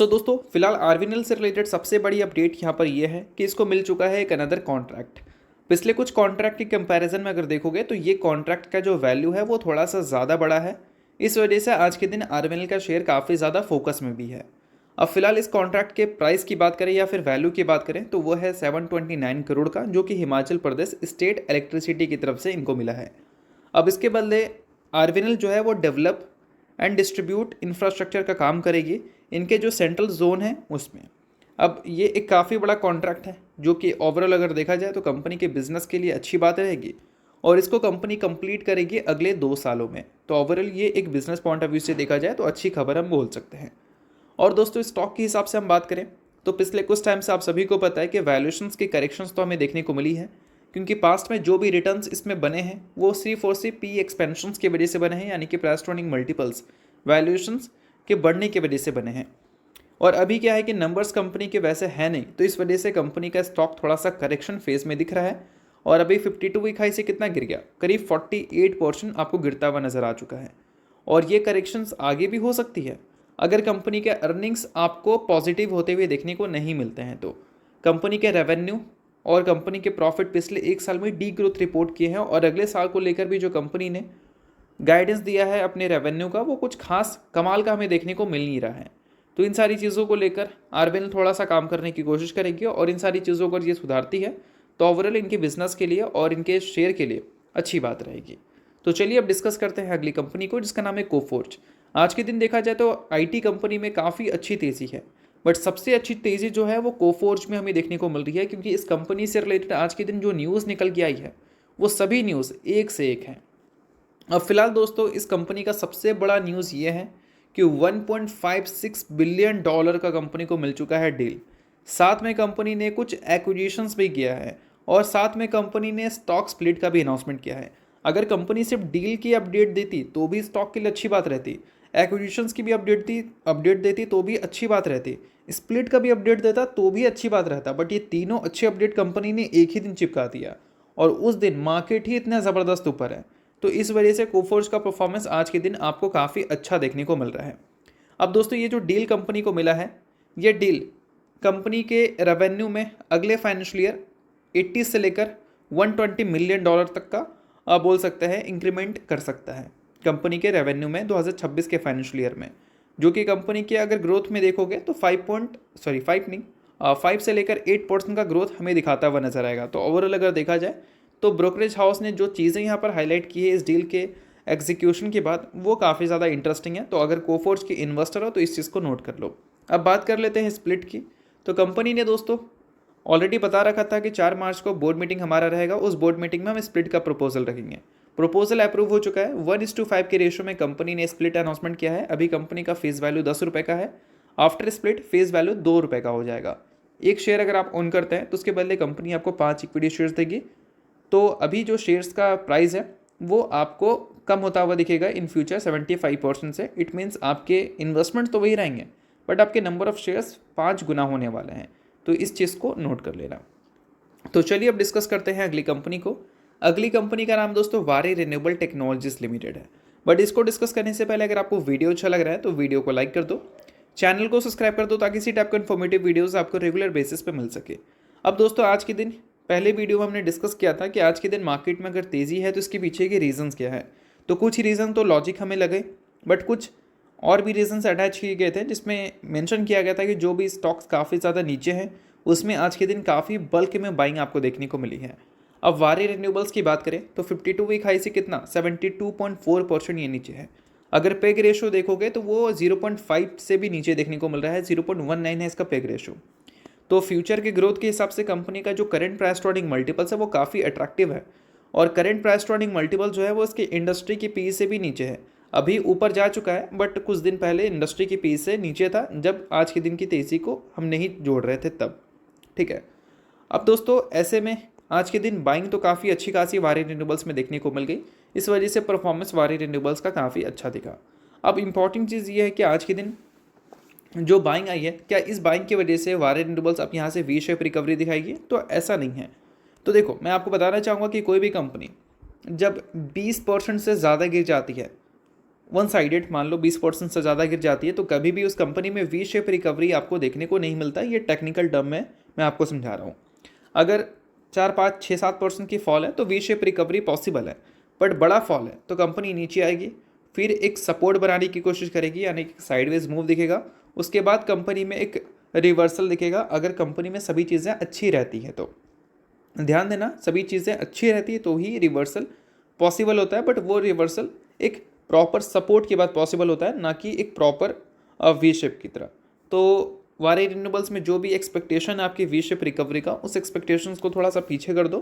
दोस्तों फिलहाल आरवीएनएल से रिलेटेड सबसे बड़ी अपडेट यहाँ पर यह है कि इसको मिल चुका है एक अनदर कॉन्ट्रैक्ट। पिछले कुछ कॉन्ट्रैक्ट के कंपैरिजन में अगर देखोगे तो ये कॉन्ट्रैक्ट का जो वैल्यू है वो थोड़ा सा ज़्यादा बड़ा है। इस वजह से आज के दिन आरवीएनएल का शेयर काफ़ी ज़्यादा फोकस में भी है। अब फिलहाल इस कॉन्ट्रैक्ट के प्राइस की बात करें या फिर वैल्यू की बात करें तो वो है 729 करोड़ का, जो कि हिमाचल प्रदेश स्टेट इलेक्ट्रिसिटी की तरफ से इनको मिला है। अब इसके बदले आरवीएनएल जो है वो डेवलप एंड डिस्ट्रीब्यूट इंफ्रास्ट्रक्चर का काम करेगी इनके जो सेंट्रल जोन है उसमें। अब ये एक काफ़ी बड़ा कॉन्ट्रैक्ट है जो कि ओवरऑल अगर देखा जाए तो कंपनी के बिजनेस के लिए अच्छी बात रहेगी और इसको कंपनी कंप्लीट करेगी अगले 2 सालों में। तो ओवरऑल ये एक बिजनेस पॉइंट ऑफ व्यू से देखा जाए तो अच्छी खबर हम बोल सकते हैं। और दोस्तों स्टॉक के हिसाब से हम बात करें तो पिछले कुछ टाइम से आप सभी को पता है कि वैल्यूएशंस की करेक्शंस तो हमें देखने को मिली है, क्योंकि पास्ट में जो भी रिटर्न्स इसमें बने हैं वो सिर्फ और सिर्फ पी एक्सपेंशंस की वजह से बने हैं, यानी कि price to earning multiples valuations के बढ़ने की वजह से बने हैं। और अभी क्या है कि नंबर्स कंपनी के वैसे हैं नहीं, तो इस वजह से कंपनी का स्टॉक थोड़ा सा करेक्शन फेज में दिख रहा है। और अभी 52 वीक हाई से कितना गिर गया, करीब 48% आपको गिरता हुआ नजर आ चुका है। और ये करेक्शंस आगे भी हो सकती है अगर कंपनी के अर्निंग्स आपको पॉजिटिव होते हुए देखने को नहीं मिलते हैं। तो कंपनी के रेवेन्यू और कंपनी के प्रॉफिट पिछले 1 साल में डी ग्रोथ रिपोर्ट किए हैं और अगले साल को लेकर भी जो कंपनी ने गाइडेंस दिया है अपने रेवेन्यू का वो कुछ खास कमाल का हमें देखने को मिल नहीं रहा है। तो इन सारी चीज़ों को लेकर आरवीएनएल थोड़ा सा काम करने की कोशिश करेगी और इन सारी चीज़ों को ये सुधारती है तो ओवरऑल इनके बिजनेस के लिए और इनके शेयर के लिए अच्छी बात रहेगी। तो चलिए अब डिस्कस करते हैं अगली कंपनी को, जिसका नाम है कोफोर्ज। आज के दिन देखा जाए तो आईटी कंपनी में काफ़ी अच्छी तेज़ी है, बट सबसे अच्छी तेज़ी जो है वो कोफोर्ज में हमें देखने को मिल रही है, क्योंकि इस कंपनी से रिलेटेड आज के दिन जो न्यूज़ निकल के आई है वो सभी न्यूज़ एक से एक हैं। अब फिलहाल दोस्तों इस कंपनी का सबसे बड़ा न्यूज़ ये है कि 1.56 बिलियन डॉलर का कंपनी को मिल चुका है डील। साथ में कंपनी ने कुछ एक्विजिशंस भी किया है और साथ में कंपनी ने स्टॉक स्प्लिट का भी अनाउंसमेंट किया है। अगर कंपनी सिर्फ डील की अपडेट देती तो भी स्टॉक के लिए अच्छी बात रहती, एक्विजिशंस की भी अपडेट देती तो भी अच्छी बात रहती, स्प्लिट का भी अपडेट देता तो भी अच्छी बात रहता, बट ये तीनों अच्छे अपडेट कंपनी ने एक ही दिन चिपका दिया और उस दिन मार्केट ही इतना ज़बरदस्त ऊपर है। तो इस वजह से कोफोर्ज का परफॉर्मेंस आज के दिन आपको काफ़ी अच्छा देखने को मिल रहा है। अब दोस्तों ये जो डील कंपनी को मिला है, ये डील कंपनी के रेवेन्यू में अगले फाइनेंशियल ईयर 80 से लेकर 120 मिलियन डॉलर तक का बोल सकते हैं इंक्रीमेंट कर सकता है कंपनी के रेवेन्यू में 2026 के फाइनेंशियल ईयर में, जो कि कंपनी के अगर ग्रोथ में देखोगे तो 5 से लेकर 8% का ग्रोथ हमें दिखाता हुआ नजर आएगा। तो ओवरऑल अगर देखा जाए तो ब्रोकरेज हाउस ने जो चीज़ें यहाँ पर हाईलाइट की है इस डील के एग्जीक्यूशन के बाद वो काफ़ी ज़्यादा इंटरेस्टिंग है। तो अगर कोफोर्ज की इन्वेस्टर हो तो इस चीज़ को नोट कर लो। अब बात कर लेते हैं स्प्लिट की। तो कंपनी ने दोस्तों ऑलरेडी बता रखा था कि 4 मार्च को बोर्ड मीटिंग हमारा रहेगा, उस बोर्ड मीटिंग में हम स्प्लिट का प्रपोजल रखेंगे। प्रपोजल अप्रूव हो चुका है, 1:5 के रेशियो में कंपनी ने स्प्लिट अनाउंसमेंट किया है। अभी कंपनी का फेस वैल्यू 10 रुपये का है, आफ्टर स्प्लिट फेस वैल्यू 2 रुपये का हो जाएगा। एक शेयर अगर आप ओन करते हैं तो उसके बदले कंपनी आपको 5 इक्विटी शेयर्स देगी। तो अभी जो शेयर्स का प्राइस है वो आपको कम होता हुआ दिखेगा इन फ्यूचर 75% से। इट मीन्स आपके इन्वेस्टमेंट तो वही रहेंगे बट आपके नंबर ऑफ शेयर्स 5 गुना होने वाले हैं। तो इस चीज़ को नोट कर लेना। तो चलिए अब डिस्कस करते हैं अगली कंपनी को। अगली कंपनी का नाम दोस्तों वारी रिन्यूएबल टेक्नोलॉजीज लिमिटेड है। बट इसको डिस्कस करने से पहले अगर आपको वीडियो अच्छा लग रहा है तो वीडियो को लाइक कर दो, चैनल को सब्सक्राइब कर दो ताकि इसी टाइप का इन्फॉर्मेटिव वीडियोस आपको रेगुलर बेसिस पे मिल सके। अब दोस्तों आज के दिन पहले वीडियो में हमने डिस्कस किया था कि आज के दिन मार्केट में अगर तेज़ी है तो इसके पीछे के रीजंस क्या है। तो कुछ ही रीज़न तो लॉजिक हमें लगे, बट कुछ और भी रीजंस अटैच किए गए थे जिसमें मेंशन किया गया था कि जो भी स्टॉक्स काफ़ी ज़्यादा नीचे हैं उसमें आज के दिन काफ़ी बल्क में बाइंग आपको देखने को मिली है। अब वारी रिन्यूएबल्स की बात करें तो 52 वीक हाई से कितना 72.4% ये नीचे है। अगर पेग रेशो देखोगे तो वो 0.5 से भी नीचे देखने को मिल रहा है, 0.19 है इसका पेग रेशो। तो फ्यूचर के ग्रोथ के हिसाब से कंपनी का जो current price to earning multiples है वो काफ़ी अट्रैक्टिव है और current price to earning multiple जो है वो इसकी इंडस्ट्री की पी से भी नीचे है। अभी ऊपर जा चुका है बट कुछ दिन पहले इंडस्ट्री की पी से नीचे था जब आज के दिन की तेज़ी को हम नहीं जोड़ रहे थे तब। ठीक है। अब दोस्तों ऐसे में आज के दिन बाइंग तो काफ़ी अच्छी खासी वारी रिन्यूएबल्स में देखने को मिल गई, इस वजह से परफॉर्मेंस वारी रिन्यूएबल्स का काफ़ी अच्छा दिखा। अब इंपॉर्टेंट चीज़ ये है कि आज के दिन जो बाइंग आई है, क्या इस बाइंग की वजह से वारी रिन्यूएबल्स अब यहाँ से वी शेप रिकवरी दिखाएगी? तो ऐसा नहीं है। तो देखो मैं आपको बताना चाहूँगा कि कोई भी कंपनी जब 20% से ज़्यादा गिर जाती है वन साइडेड, मान लो 20% से ज़्यादा गिर जाती है, तो कभी भी उस कंपनी में वी शेप रिकवरी आपको देखने को नहीं मिलता। ये टेक्निकल टर्म में मैं आपको समझा रहा हूँ। अगर 4, 5, 6, 7% की फॉल है तो वी शेप रिकवरी पॉसिबल है, बट बड़ा फॉल है तो कंपनी नीचे आएगी, फिर एक सपोर्ट बनाने की कोशिश करेगी, यानी कि साइडवेज मूव दिखेगा, उसके बाद कंपनी में एक रिवर्सल दिखेगा अगर कंपनी में सभी चीज़ें अच्छी रहती हैं तो। ध्यान देना, सभी चीज़ें अच्छी रहती है तो ही रिवर्सल पॉसिबल होता है, बट वो रिवर्सल एक प्रॉपर सपोर्ट के बाद पॉसिबल होता है, ना कि एक प्रॉपर वी शेप की तरह। तो वारे रिन्यूएबल्स में जो भी एक्सपेक्टेशन है आपकी वी शेप रिकवरी का, उस एक्सपेक्टेशंस को थोड़ा सा पीछे कर दो,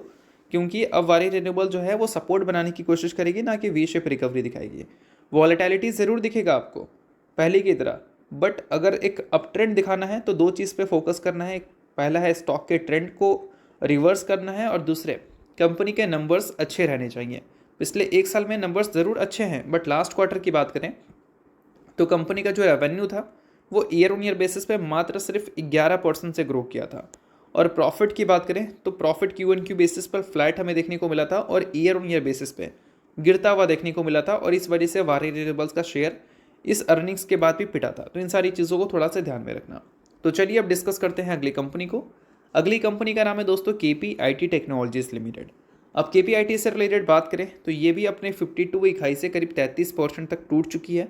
क्योंकि अब वारे रिन्यूएबल जो है वो सपोर्ट बनाने की कोशिश करेगी, ना कि वी शेप रिकवरी दिखाएगी। वॉलेटिलिटी ज़रूर दिखेगा आपको पहले की तरह, बट अगर एक अप ट्रेंड दिखाना है तो दो चीज़ पे फोकस करना है। पहला है स्टॉक के ट्रेंड को रिवर्स करना है, और दूसरे कंपनी के नंबर्स अच्छे रहने चाहिए। पिछले एक साल में नंबर्स ज़रूर अच्छे हैं, बट लास्ट क्वार्टर की बात करें तो कंपनी का जो रेवेन्यू था वो ईयर ऑन ईयर बेसिस पे मात्र सिर्फ 11% से ग्रो किया था। और प्रॉफिट की बात करें तो profit Q N Q basis पर फ्लैट हमें देखने को मिला था, और ईयर ऑन ईयर बेसिस पे गिरता हुआ देखने को मिला था, और इस वजह से वारे रिन्यूएबल्स का शेयर इस अर्निंग्स के बाद भी पिटा था। तो इन सारी चीज़ों को थोड़ा सा ध्यान में रखना। तो चलिए अब डिस्कस करते हैं अगली कंपनी को। अगली कंपनी का नाम है दोस्तों KPIT टेक्नोलॉजीज लिमिटेड। अब KPIT से रिलेटेड बात करें तो ये भी अपने 52 वीक हाई से करीब 33% तक टूट चुकी है।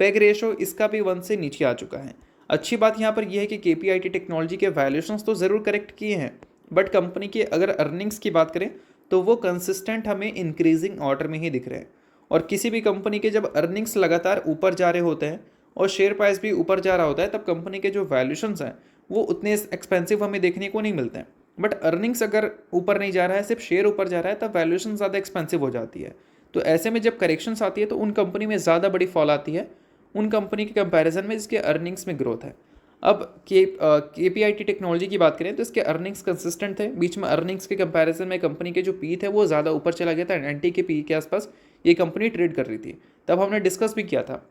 पैग रेशो इसका भी 1 से नीचे आ चुका है। अच्छी बात यहाँ पर यह है कि KPIT टेक्नोलॉजी के वैल्यूशंस तो ज़रूर करेक्ट किए हैं, बट कंपनी के अगर अर्निंग्स की बात करें तो वो कंसिस्टेंट हमें इंक्रीजिंग ऑर्डर में ही दिख रहे हैं। और किसी भी कंपनी के जब अर्निंग्स लगातार ऊपर जा रहे होते हैं और शेयर प्राइस भी ऊपर जा रहा होता है, तब कंपनी के जो वैल्यूशंस हैं वो उतने एक्सपेंसिव हमें देखने को नहीं मिलते हैं। बट अर्निंग्स अगर ऊपर नहीं जा रहा है, सिर्फ शेयर ऊपर जा रहा है, तब वैल्यूशन ज़्यादा एक्सपेंसिव हो जाती है। तो ऐसे में जब करेक्शंस आती है तो उन कंपनी में ज़्यादा बड़ी फॉल आती है उन कंपनी के कंपैरिजन में जिसके अर्निंग्स में ग्रोथ है। अब KPIT टेक्नोलॉजी की बात करें तो इसके अर्निंग्स कंसिस्टेंट थे। बीच में अर्निंग्स के कंपैरिजन में कंपनी के जो पी थे वो ज़्यादा ऊपर चला गया था, 90 के पी के आसपास ये कंपनी ट्रेड कर रही थी। तब हमने डिस्कस भी किया था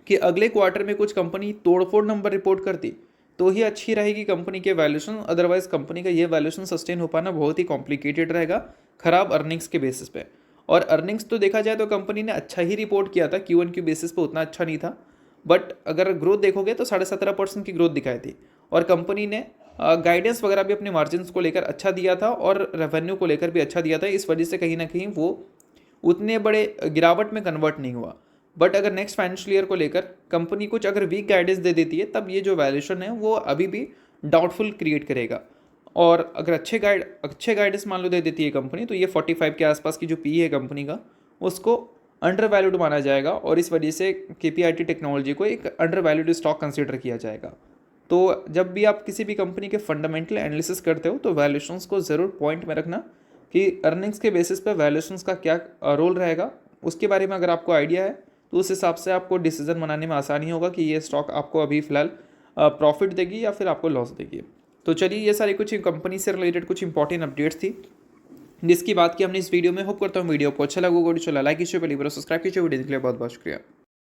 कि अगले क्वार्टर में कुछ कंपनी तोड़फोड़ नंबर रिपोर्ट करती तो ही अच्छी रहेगी कंपनी के वैल्यूशन, अदरवाइज कंपनी का ये वैल्यूशन सस्टेन हो पाना बहुत ही कॉम्प्लिकेटेड रहेगा खराब अर्निंग्स के बेसिस पे। और अर्निंग्स तो देखा जाए तो कंपनी ने अच्छा ही रिपोर्ट किया था, Q1 बेसिस पे उतना अच्छा नहीं था, बट अगर ग्रोथ देखोगे तो 17.5% की ग्रोथ दिखाई थी। और कंपनी ने गाइडेंस वगैरह भी अपने मार्जिन को लेकर अच्छा दिया था और रेवेन्यू को लेकर भी अच्छा दिया था। इस वजह से कहीं ना कहीं वो उतने बड़े गिरावट में कन्वर्ट नहीं हुआ। बट अगर नेक्स्ट फाइनेंशियल ईयर को लेकर कंपनी कुछ अगर वीक गाइडेंस दे देती है, तब ये जो वैल्यूशन है वो अभी भी डाउटफुल क्रिएट करेगा। और अगर अच्छे गाइडेंस मान लो दे देती है कंपनी, तो ये 45 के आसपास की जो पी है कंपनी का उसको अंडर वैल्यूड माना जाएगा, और इस वजह से KPIT टेक्नोलॉजी को एक अंडर वैल्यूड स्टॉक कंसीडर किया जाएगा। तो जब भी आप किसी भी कंपनी के फंडामेंटल एनालिसिस करते हो तो वैल्यूशंस को ज़रूर पॉइंट में रखना कि अर्निंग्स के बेसिस पर वैल्यूशंस का क्या रोल रहेगा। उसके बारे में अगर आपको आइडिया है तो उस हिसाब से आपको डिसीजन बनाने में आसानी होगा कि ये स्टॉक आपको अभी फ़िलहाल प्रॉफिट देगी या फिर आपको लॉस देगी। तो चलिए, ये सारी कुछ कंपनी से रिलेटेड कुछ इंपॉर्टेंट अपडेट्स थी जिसकी बात की हमने इस वीडियो में। होप करता हूँ वीडियो को अच्छा लगा, वीडियो लाइक कीजिए, सब्सक्राइब कीजिए। वीडियो के लिए बहुत बहुत शुक्रिया।